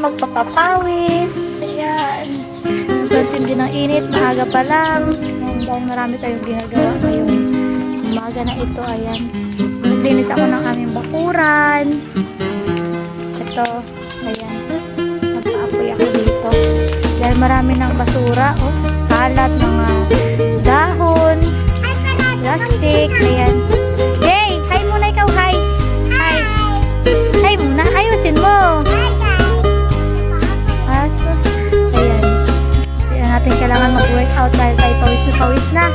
magpapapawis. Ayan. Sobrang tindi ng init, maaga pa lang. Ayan, dahil marami tayong ginagawa ngayong umaga na ito. Ayan. Naglinis ako ng aming bakuran. Ito. Ayan. Nagpaapoy ako dito. Dahil marami ng basura. Oh, kalat, mga dahon, plastic. Ayan. Hey! Hi muna ikaw. Hi! Hi! Hi muna. Ayusin mo. Asos. Ayan. Kaya natin kailangan mag-workout dahil tayo pawis na pawis na.